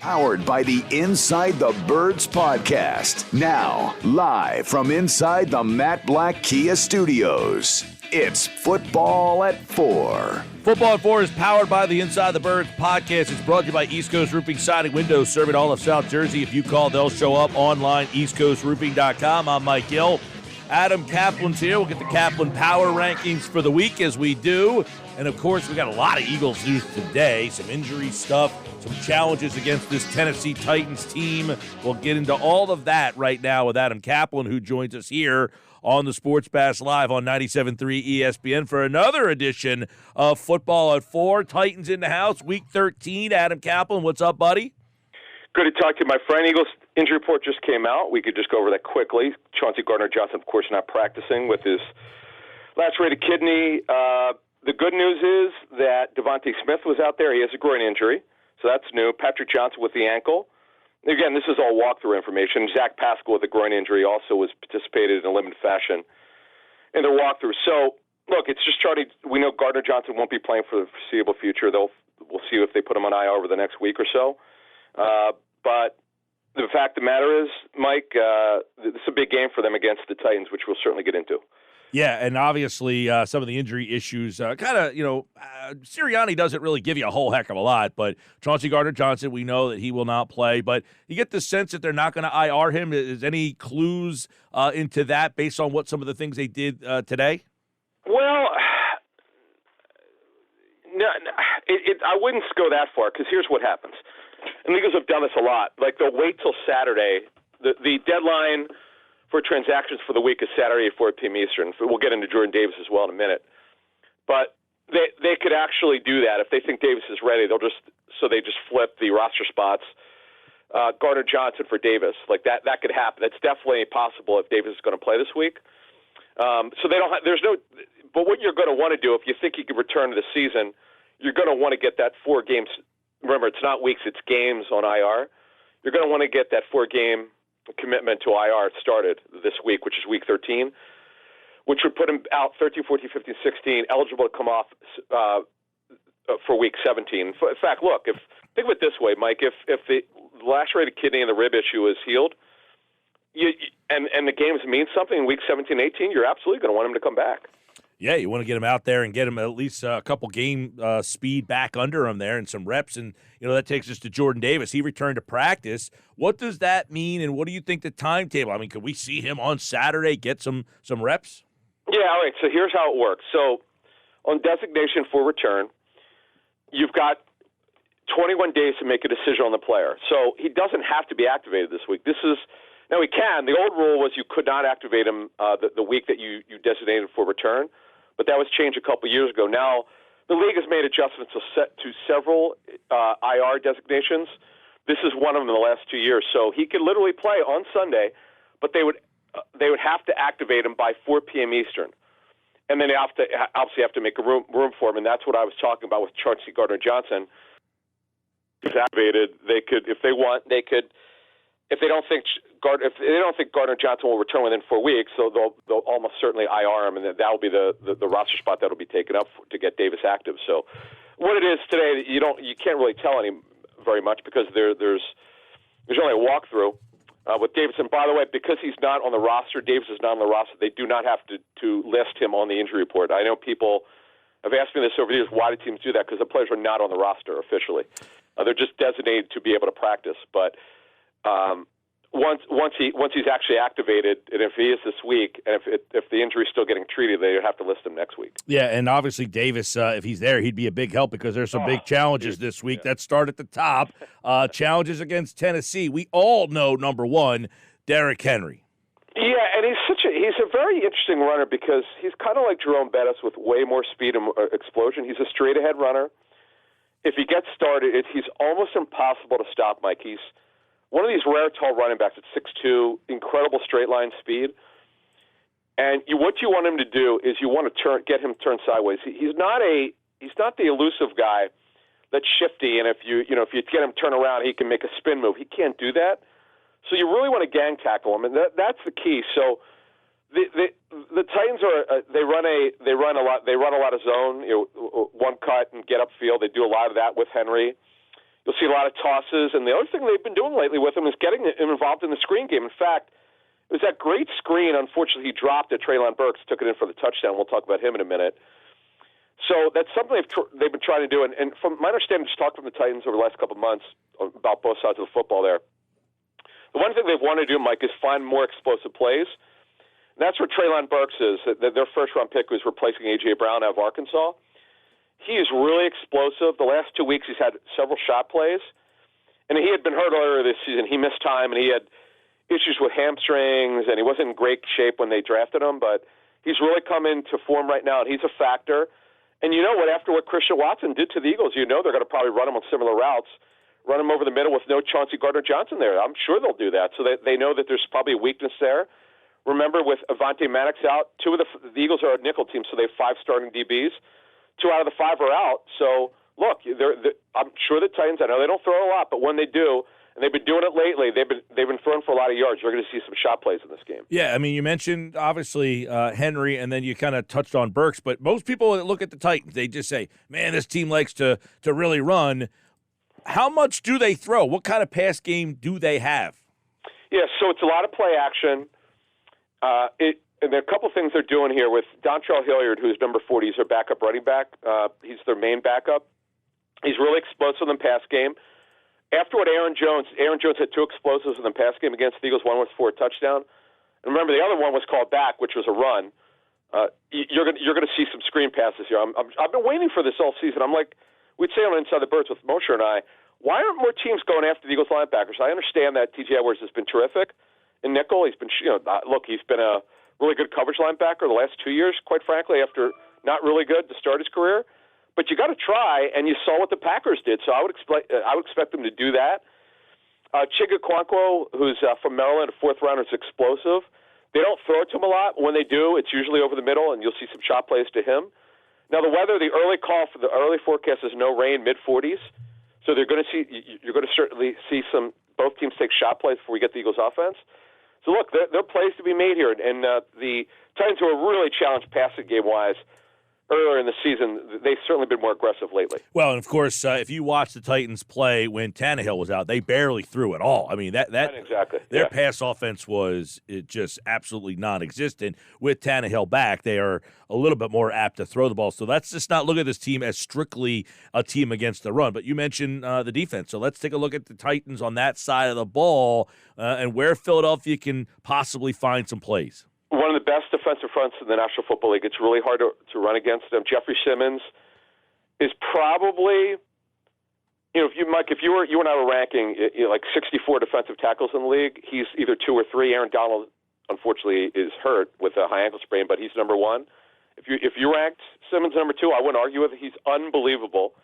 Powered by the Inside the Birds podcast. Now, live from inside the Matt Black Kia Studios. It's Football at 4. Football at 4 is powered by the Inside the Birds podcast. It's brought to you by East Coast Roofing, Siding, Windows, serving all of South Jersey. If you call, they'll show up online, eastcoastroofing.com. I'm Mike Gill. Adam Caplan's here. We'll get the Caplan Power Rankings for the week as we do. And, of course, we got a lot of Eagles news today, some injury stuff, some challenges against this Tennessee Titans team. We'll get into all of that right now with Adam Caplan, who joins us here on the Sports Bash Live on 97.3 ESPN for another edition of Football at 4. Titans in the house, Week 13. Adam Caplan, what's up, buddy? Good to talk to you, my friend. Eagles injury report just came out. We could just go over that quickly. Chauncey Gardner-Johnson, of course, not practicing with his lacerated kidney. The good news is that Devontae Smith was out there. He has a groin injury, so that's new. Patrick Johnson with the ankle. Again, this is all walkthrough information. Zach Pascal with a groin injury also was participated in a limited fashion in their walkthrough. So, look, it's just starting. We know Gardner-Johnson won't be playing for the foreseeable future. We'll see if they put him on IR over the next week or so. But the fact of the matter is, Mike, this is a big game for them against the Titans, which we'll certainly get into. Yeah, and obviously some of the injury issues, Sirianni doesn't really give you a whole heck of a lot, but Chauncey Gardner-Johnson, we know that he will not play, but you get the sense that they're not going to IR him. Is any clues into that based on what some of the things they did today? Well, no, I wouldn't go that far, because here's what happens. And the Eagles have done this a lot. Like, they'll wait till Saturday. The deadline for transactions for the week is Saturday at 4 p.m. Eastern. We'll get into Jordan Davis as well in a minute. But they could actually do that. If they think Davis is ready, they just flip the roster spots. Gardner-Johnson for Davis. Like, that could happen. That's definitely possible if Davis is going to play this week. So they don't have, but what you're going to want to do, if you think he could return to the season, you're going to want to get that 4 games. Remember, it's not weeks, it's games on IR. You're going to want to get that 4-game commitment to IR started this week, which is Week 13, which would put him out 13, 14, 15, 16, eligible to come off for Week 17. In fact, look, think of it this way, Mike, if the lacerated kidney and the rib issue is healed, and the games mean something in Week 17, 18, you're absolutely going to want him to come back. Yeah, you want to get him out there and get him at least a couple game speed back under him there and some reps. And, that takes us to Jordan Davis. He returned to practice. What does that mean, and what do you think the timetable? I mean, could we see him on Saturday get some reps? Yeah, all right. So here's how it works. So on designation for return, you've got 21 days to make a decision on the player. So he doesn't have to be activated this week. Now he can. The old rule was you could not activate him the week that you designated for return. But that was changed a couple years ago. Now, the league has made adjustments to several IR designations. This is one of them in the last 2 years. So he could literally play on Sunday, but they would have to activate him by 4 p.m. Eastern. And then they obviously have to make a room for him, and that's what I was talking about with Chauncey Gardner-Johnson. He's activated. They could, if they want, they could. If they don't think Gardner-Johnson will return within 4 weeks, so they'll almost certainly IR him, and that will be the roster spot that will be taken up to get Davis active. So, what it is today, you can't really tell very much because there's only a walkthrough with Davis. And by the way, because he's not on the roster, Davis is not on the roster. They do not have to list him on the injury report. I know people have asked me this over the years. Why do teams do that? Because the players are not on the roster officially. They're just designated to be able to practice, but. Once he's actually activated, and if he is this week, and if the injury is still getting treated, they have to list him next week. Yeah, and obviously Davis, if he's there, he'd be a big help because there's some big challenges this week that start at the top. Challenges against Tennessee. We all know number one, Derrick Henry. Yeah, and he's a very interesting runner because he's kind of like Jerome Bettis with way more speed and explosion. He's a straight ahead runner. If he gets started, he's almost impossible to stop, Mike. He's one of these rare tall running backs at 6'2", incredible straight line speed. And what you want him to do is you want to get him turned sideways. He's not the elusive guy that's shifty, and if you get him turned around, he can make a spin move. He can't do that. So you really want to gang tackle him, and that's the key. So the Titans they run a lot of zone, one cut and get upfield. They do a lot of that with Henry. You'll see a lot of tosses. And the other thing they've been doing lately with him is getting him involved in the screen game. In fact, it was that great screen, unfortunately, he dropped at Treylon Burks, took it in for the touchdown. We'll talk about him in a minute. So that's something they've been trying to do. And from my understanding, just talking from the Titans over the last couple of months about both sides of the football there, the one thing they've wanted to do, Mike, is find more explosive plays. And that's where Treylon Burks is. Their first-round pick was replacing A.J. Brown out of Arkansas. He is really explosive. The last 2 weeks he's had several shot plays. And he had been hurt earlier this season. He missed time, and he had issues with hamstrings, and he wasn't in great shape when they drafted him. But he's really come into form right now, and he's a factor. And you know what? After what Christian Watson did to the Eagles, you know they're going to probably run him on similar routes, run him over the middle with no Chauncey Gardner-Johnson there. I'm sure they'll do that. So they know that there's probably a weakness there. Remember, with Avonte Maddox out, two of the Eagles are a nickel team, so they have 5 starting DBs. 2 out of the 5 are out. So, look, I'm sure the Titans, I know they don't throw a lot, but when they do, and they've been doing it lately, they've been throwing for a lot of yards. You're going to see some shot plays in this game. Yeah, I mean, you mentioned, obviously, Henry, and then you kind of touched on Burks, but most people that look at the Titans, they just say, man, this team likes to really run. How much do they throw? What kind of pass game do they have? Yeah, so it's a lot of play action. And there are a couple things they're doing here with Dontrell Hilliard, who's number 40. He's their backup running back. He's their main backup. He's really explosive in the pass game. After what Aaron Jones had 2 explosives in the pass game against the Eagles. One was for a touchdown. And remember, the other one was called back, which was a run. You're going to see some screen passes here. I've been waiting for this all season. I'm like, we'd say on Inside the Birds with Moshe and I, why aren't more teams going after the Eagles linebackers? I understand that T.J. Edwards has been terrific in nickel. He's been, he's been a really good coverage linebacker the last 2 years, quite frankly, after not really good to start his career. But you got to try, and you saw what the Packers did, so I would expect them to do that. Chigga Okonkwo, who's from Maryland, a 4th rounder, is explosive. They don't throw it to him a lot. When they do, it's usually over the middle, and you'll see some shot plays to him. Now, the weather, the early call for the early forecast is no rain, mid-40s. So you're going to certainly see both teams take shot plays before we get the Eagles' offense. So, look, there are plays to be made here. And the Titans, who are really challenged passing game-wise earlier in the season, they've certainly been more aggressive lately. Well, and, of course, if you watch the Titans play when Tannehill was out, they barely threw at all. I mean, exactly. Their pass offense was just absolutely non-existent. With Tannehill back, they are a little bit more apt to throw the ball. So let's just not look at this team as strictly a team against the run. But you mentioned the defense. So let's take a look at the Titans on that side of the ball and where Philadelphia can possibly find some plays. One of the best defensive fronts in the National Football League. It's really hard to run against them. Jeffrey Simmons is probably, if you and I were ranking like 64 defensive tackles in the league, he's either 2 or 3. Aaron Donald, unfortunately, is hurt with a high ankle sprain, but he's number 1. If you ranked Simmons number 2, I wouldn't argue with it. He's unbelievable.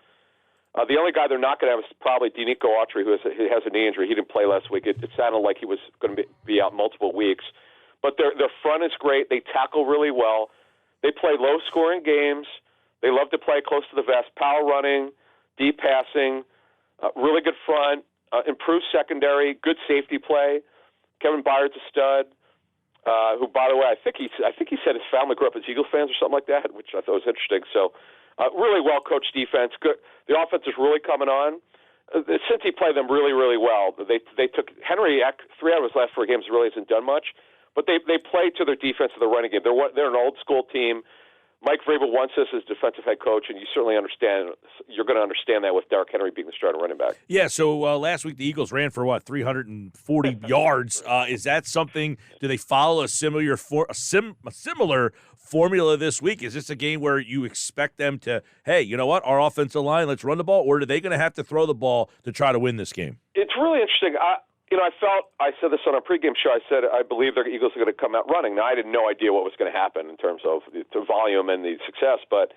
The only guy they're not going to have is probably Denico Autry, who has a knee injury. He didn't play last week. It sounded like he was going to be out multiple weeks. But their front is great. They tackle really well. They play low-scoring games. They love to play close to the vest, power running, deep passing, really good front, improved secondary, good safety play. Kevin Byard's a stud, who, by the way, I think he said his family grew up as Eagles fans or something like that, which I thought was interesting. So really well-coached defense. Good. The offense is really coming on. Since he played them really, really well, they took Henry. 3 out of his last 4 games really hasn't done much. But they play to their defense of the running game. They're an old-school team. Mike Vrabel wants this as defensive head coach, and you're going to understand that with Derrick Henry being the starting running back. Yeah, so last week the Eagles ran for, 340 yards. Is that something, do they follow a similar formula this week? Is this a game where you expect them to, hey, you know what, our offensive line, let's run the ball, or are they going to have to throw the ball to try to win this game? It's really interesting. I said this on a pregame show. I said I believe the Eagles are going to come out running. Now, I had no idea what was going to happen in terms of the volume and the success, but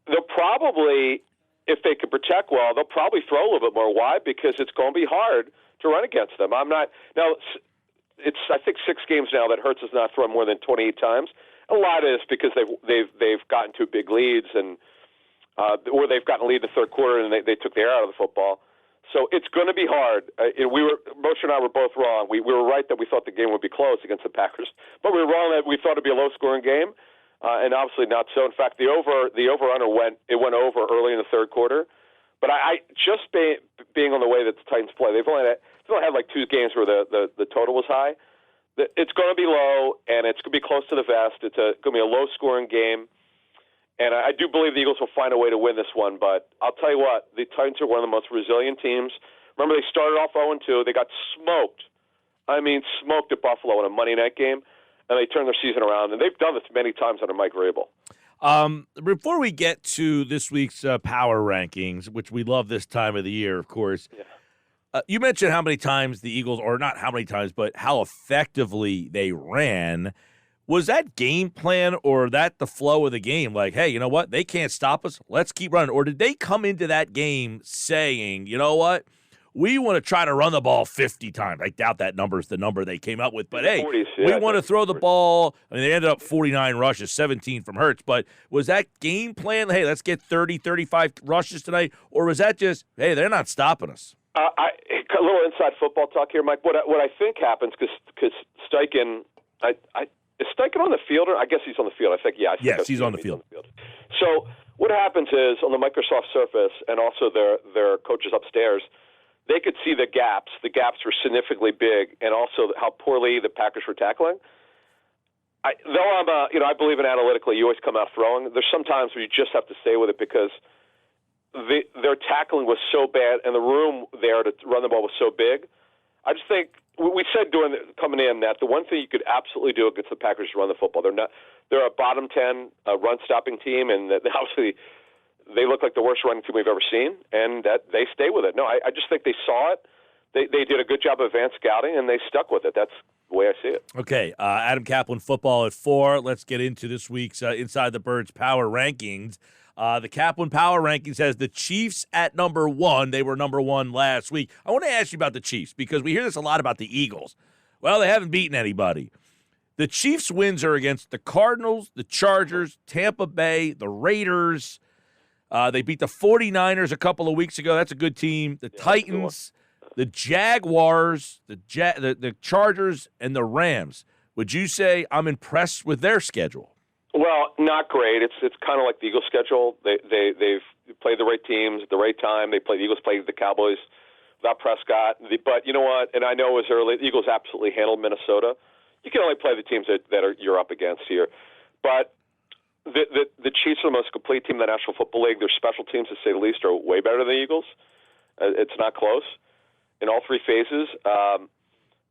they'll probably, if they can protect well, they'll probably throw a little bit more. Why? Because it's going to be hard to run against them. It's I think 6 games now that Hurts has not thrown more than 28 times. A lot of it is because they've gotten 2 big leads or they've gotten a lead in the third quarter and they took the air out of the football. So it's going to be hard. Moshe and I were both wrong. We were right that we thought the game would be close against the Packers, but we were wrong that we thought it'd be a low-scoring game, and obviously not so. In fact, the over-under went over early in the third quarter, But I just being on the way that the Titans play, they've only had like 2 games where the total was high. It's going to be low, and it's going to be close to the vest. It's going to be a low-scoring game. And I do believe the Eagles will find a way to win this one. But I'll tell you what, the Titans are one of the most resilient teams. Remember, they started off 0-2. They got smoked. I mean, smoked at Buffalo in a Monday night game, and they turned their season around. And they've done this many times under Mike Vrabel. Before we get to this week's power rankings, which we love this time of the year, of course, you mentioned how many times the Eagles, or not how many times, but how effectively they ran. Was that game plan or that the flow of the game? Like, hey, you know what? They can't stop us. Let's keep running. Or did they come into that game saying, you know what? We want to try to run the ball 50 times. I doubt that number is the number they came up with. But, hey, 40s, we want to throw the ball. I mean, they ended up 49 rushes, 17 from Hurts. But was that game plan, hey, let's get 30, 35 rushes tonight? Or was that just, hey, they're not stopping us? A little inside football talk here, Mike. What I think happens, because Steichen is Steichen on the field? Or I guess he's on the field. I think, yes, he's on the field. So what happens is on the Microsoft Surface and also their coaches upstairs, they could see the gaps. The gaps were significantly big, and also how poorly the Packers were tackling. I believe in analytically, you always come out throwing. There's some times where you just have to stay with it because their tackling was so bad, and the room there to run the ball was so big. I just think we said coming in that the one thing you could absolutely do against the Packers is run the football. They're a bottom 10 run stopping team, and obviously they look like the worst running team we've ever seen, and that they stay with it. No, I just think they saw it. They did a good job of advanced scouting, and they stuck with it. That's the way I see it. Okay, Adam Caplan, football at 4. Let's get into this week's Inside the Birds power rankings. The Caplan Power Rankings has the Chiefs at number 1. They were number 1 last week. I want to ask you about the Chiefs because we hear this a lot about the Eagles. Well, they haven't beaten anybody. The Chiefs' wins are against the Cardinals, the Chargers, Tampa Bay, the Raiders. They beat the 49ers a couple of weeks ago. That's a good team. The Titans, the Jaguars, the Chargers, and the Rams. Would you say I'm impressed with their schedule? Well, not great. It's kind of like the Eagles' schedule. They've played the right teams at the right time. The Eagles played the Cowboys without Prescott. But you know what? And I know it was early. The Eagles absolutely handled Minnesota. You can only play the teams that you're up against here. But the Chiefs are the most complete team in the National Football League. Their special teams, to say the least, are way better than the Eagles. It's not close in all 3 phases.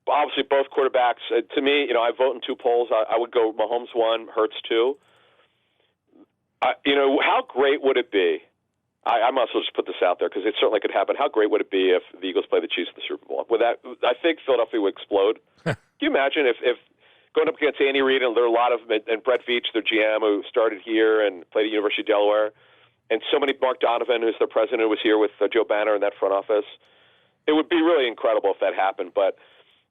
Obviously, both quarterbacks. To me, I vote in 2 polls. I would go Mahomes 1, Hurts 2. How great would it be? I might as well just put this out there because it certainly could happen. How great would it be if the Eagles play the Chiefs in the Super Bowl? I think Philadelphia would explode. Can you imagine if going up against Andy Reid and there are a lot of and Brett Veach, their GM, who started here and played at University of Delaware, and so many Mark Donovan, who's their president, was here with Joe Banner in that front office. It would be really incredible if that happened, but.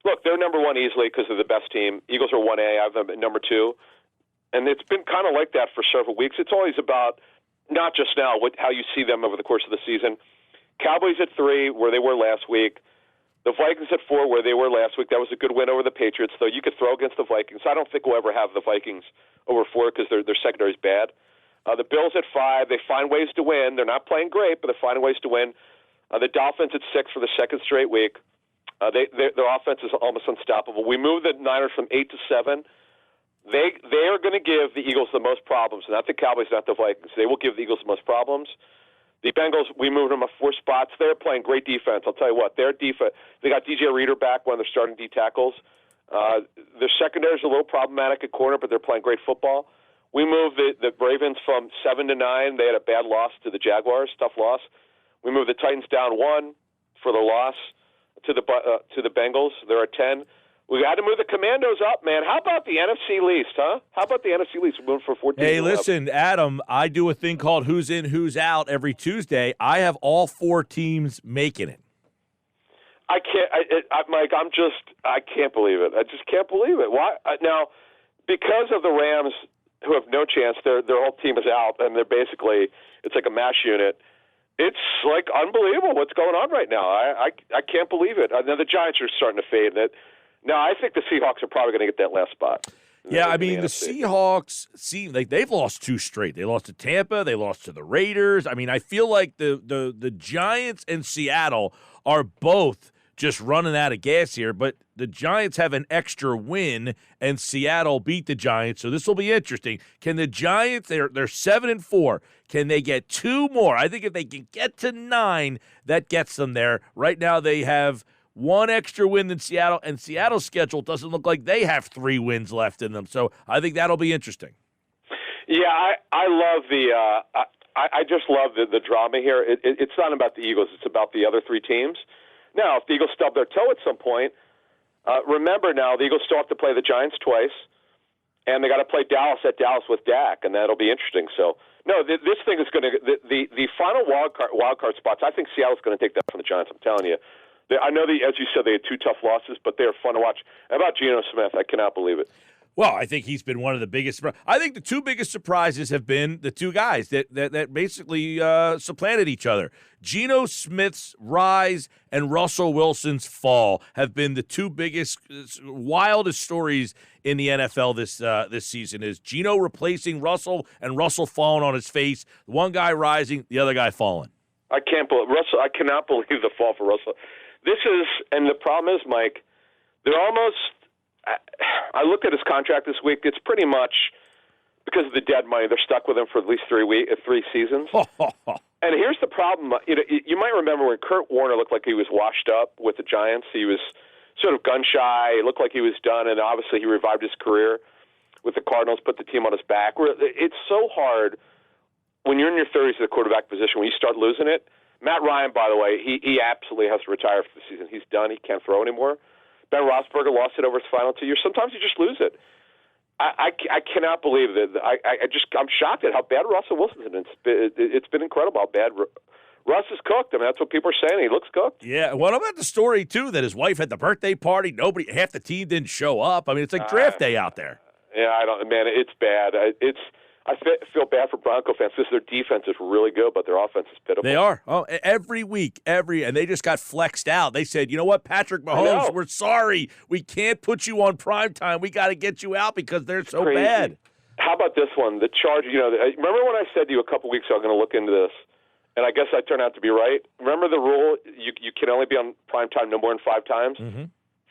Look, they're number 1 easily because they're the best team. Eagles are 1A. I have them at number 2. And it's been kind of like that for several weeks. It's always about not just now, how you see them over the course of the season. Cowboys at 3, where they were last week. The Vikings at 4, where they were last week. That was a good win over the Patriots, though you could throw against the Vikings. I don't think we'll ever have the Vikings over 4 because their secondary is bad. The Bills at 5. They find ways to win. They're not playing great, but they're finding ways to win. The Dolphins at 6 for the second straight week. Their offense is almost unstoppable. We moved the Niners from 8 to 7. They are going to give the Eagles the most problems, not the Cowboys, not the Vikings. They will give the Eagles the most problems. The Bengals, we moved them up 4 spots. They're playing great defense. I'll tell you what, their defense. They got DJ Reader back, one of their starting D tackles. Their secondary is a little problematic at corner, but they're playing great football. We moved the Ravens from 7 to 9. They had a bad loss to the Jaguars, tough loss. We moved the Titans down 1 for the loss to the Bengals. They're at 10. We got to move the Commandos up, man. How about the NFC least, huh? How about the NFC least? We're moving for 14. Hey, listen, Adam, I do a thing called Who's In, Who's Out every Tuesday. I have all 4 teams making it. I can't, Mike, I can't believe it. I just can't believe it. Why? Now, because of the Rams, who have no chance, their whole team is out, and they're basically, it's like a MASH unit. It's like unbelievable what's going on right now. I can't believe it. Now the Giants are starting to fade. Now I think the Seahawks are probably going to get that last spot. Yeah, I mean, the Seahawks seem like they've lost 2 straight. They lost to Tampa. They lost to the Raiders. I mean, I feel like the Giants and Seattle are both just running out of gas here, but the Giants have an extra win, and Seattle beat the Giants, so this will be interesting. Can the Giants, they're 7-4, can they get 2 more? I think if they can get to 9, that gets them there. Right now they have 1 extra win than Seattle, and Seattle's schedule doesn't look like they have 3 wins left in them, so I think that'll be interesting. Yeah, I love I just love the drama here. It's not about the Eagles, it's about the other 3 teams. Now, if the Eagles stub their toe at some point, remember now, the Eagles still have to play the Giants twice, and they got to play Dallas at Dallas with Dak, and that'll be interesting. So, no, this thing is going to the final wild card spots. I think Seattle's going to take that from the Giants. I'm telling you. I know as you said, they had 2 tough losses, but they're fun to watch. How about Geno Smith? I cannot believe it. Well, I think he's been one of the biggest. I think the 2 biggest surprises have been the 2 guys that basically supplanted each other. Geno Smith's rise and Russell Wilson's fall have been the 2 biggest, wildest stories in the NFL this season. Is Geno replacing Russell and Russell falling on his face? One guy rising, the other guy falling. I cannot believe the fall for Russell. And the problem is, Mike, they're almost. I looked at his contract this week. It's pretty much because of the dead money. They're stuck with him for at least 3 seasons. And here's the problem. You might remember when Kurt Warner looked like he was washed up with the Giants. He was sort of gun shy. It looked like he was done, and obviously he revived his career with the Cardinals, put the team on his back. It's so hard when you're in your 30s at the quarterback position, when you start losing it. Matt Ryan, by the way, he absolutely has to retire for the season. He's done. He can't throw anymore. Ben Roethlisberger lost it over his final 2 years. Sometimes you just lose it. I cannot believe that. I'm shocked at how bad Russell Wilson's been. It's been incredible how bad Russ is cooked. I mean, that's what people are saying. He looks cooked. Yeah. What about the story too that his wife had the birthday party? Half the team didn't show up. I mean, it's like draft day out there. Yeah, Man, it's bad. I feel bad for Bronco fans because their defense is really good, but their offense is pitiful. They are. Oh, every week, and they just got flexed out. They said, you know what, Patrick Mahomes, we're sorry. We can't put you on primetime. We got to get you out because they're so bad. How about this one? The Chargers, remember when I said to you a couple weeks ago, I'm going to look into this, and I guess I turned out to be right? Remember the rule, you can only be on primetime no more than 5 times? Mm-hmm.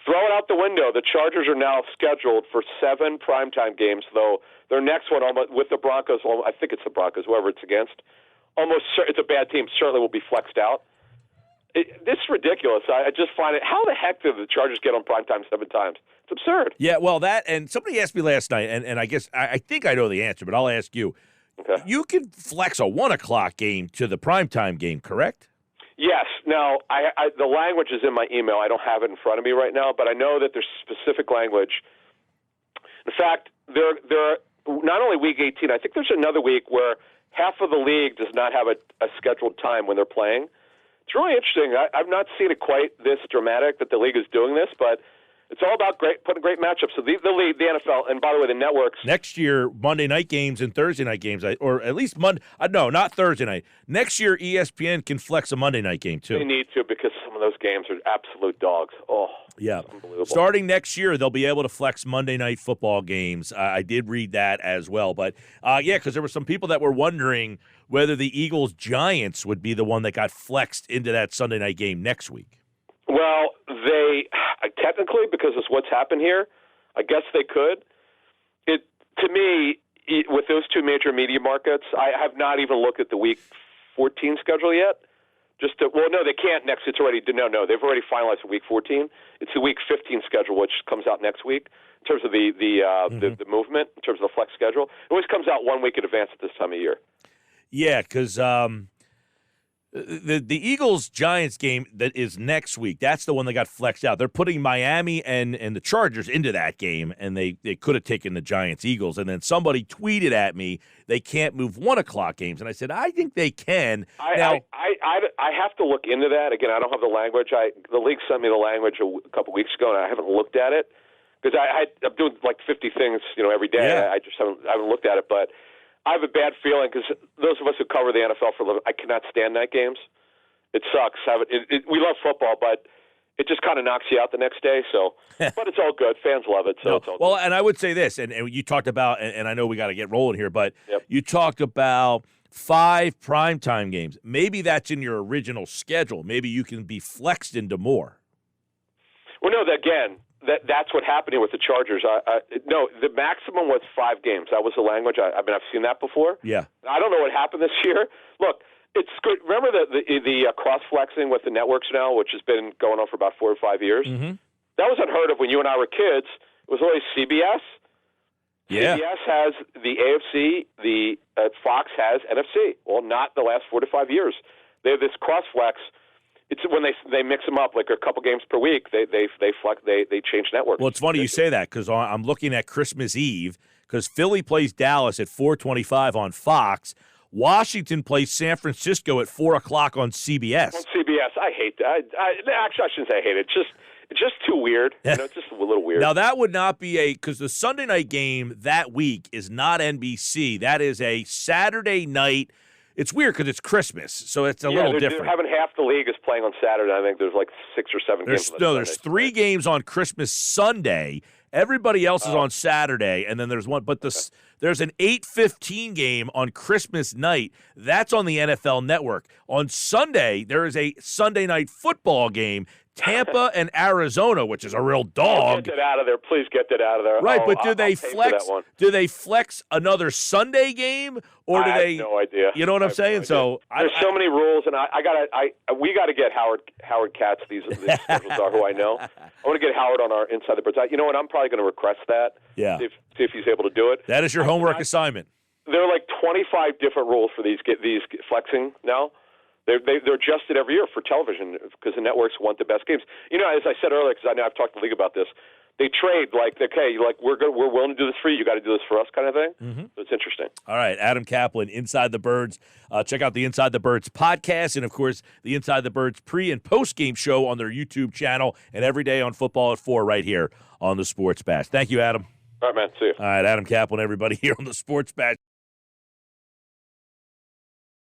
Throw it out the window. The Chargers are now scheduled for 7 primetime games, though their next one with the Broncos, I think it's the Broncos, whoever it's against, it's a bad team, certainly will be flexed out. This is ridiculous. I just find it, how the heck did the Chargers get on primetime 7 times? It's absurd. Yeah, well, and somebody asked me last night, and I guess I think I know the answer, but I'll ask you. Okay. You can flex a 1 o'clock game to the primetime game, correct? Yes. Now, the language is in my email. I don't have it in front of me right now, but I know that there's specific language. In fact, there are not only Week 18, I think there's another week where half of the league does not have a scheduled time when they're playing. It's really interesting. I've not seen it quite this dramatic that the league is doing this, but it's all about putting great matchups. So the league, the NFL, and by the way, the networks. Next year, Monday night games and Thursday night games, or at least Monday. No, not Thursday night. Next year, ESPN can flex a Monday night game too. They need to because some of those games are absolute dogs. Oh, yeah. Unbelievable. Starting next year, they'll be able to flex Monday night football games. I did read that as well, but because there were some people that were wondering whether the Eagles-Giants would be the one that got flexed into that Sunday night game next week. Well, they technically, because of what's happened here, I guess they could. To me, with those 2 major media markets, I have not even looked at the Week 14 schedule yet. No, they can't next. It's already they've already finalized Week 14. It's the Week 15 schedule, which comes out next week in terms of the movement, in terms of the flex schedule. It always comes out 1 week in advance at this time of year. Yeah, because the Eagles-Giants game that is next week, that's the one that got flexed out. They're putting Miami and the Chargers into that game, and they could have taken the Giants-Eagles. And then somebody tweeted at me, they can't move 1 o'clock games. And I said, I think they can. I have to look into that. Again, I don't have the language. The league sent me the language a couple weeks ago, and I haven't looked at it. Because I'm doing like 50 things every day. Yeah. I just haven't looked at it, but I have a bad feeling because those of us who cover the NFL for a living, I cannot stand night games. It sucks. We love football, but it just kind of knocks you out the next day. So, but it's all good. Fans love it, so it's all well, good. and I would say this, and you talked about, and I know we got to get rolling here, but Yep. you talked about 5 primetime games. Maybe that's in your original schedule. Maybe you can be flexed into more. Well, no, that's what happened here with the Chargers. No, the maximum was 5 games. That was the language. I've seen that before. Yeah. I don't know what happened this year. Look, it's good. Remember the cross-flexing with the networks now, which has been going on for about 4 or 5 years? Mm-hmm. That was unheard of when you and I were kids. It was always CBS. Yeah. CBS has the AFC. The Fox has NFC. Well, not the last 4 to 5 years. They have this cross-flex. It's when they mix them up like a couple games per week. They change networks. Well, it's funny you say that because I'm looking at Christmas Eve because Philly plays Dallas at 4:25 on Fox. Washington plays San Francisco at 4 o'clock on CBS. On CBS, I hate that. Actually, I shouldn't say I hate it. It's just too weird. It's just a little weird. Now that would not be because the Sunday night game that week is not NBC. That is a Saturday night. It's weird because it's Christmas, so it's a little different. They're having half the league is playing on Saturday. I think there's like 6 or 7 games. There's 3 games on Christmas Sunday. Everybody else is on Saturday, and then there's one. But there's an 8:15 game on Christmas night. That's on the NFL Network. On Sunday, there is a Sunday night football game. Tampa and Arizona, which is a real dog. Get that out of there. Please get that out of there. Right, but I'll pay for that one. do they flex another Sunday game or do they have no idea. You know what I'm saying? So there's so many rules, and we gotta get Howard Katz. These schedules are who I know. I want to get Howard on our Inside the Birds. You know what? I'm probably going to request that. Yeah. See if he's able to do it. That is your homework assignment. There are like 25 different rules for these flexing now. They're adjusted every year for television because the networks want the best games. You know, as I said earlier, because I know I've talked to the league about this, they trade like, okay, we're willing to do this for you. You got to do this for us, kind of thing. Mm-hmm. So it's interesting. All right, Adam Caplan, Inside the Birds. Check out the Inside the Birds podcast, and of course the Inside the Birds pre and post game show on their YouTube channel, and every day on Football at 4 right here on the Sports Bash. Thank you, Adam. All right, man. See you. All right, Adam Caplan, everybody here on the Sports Bash.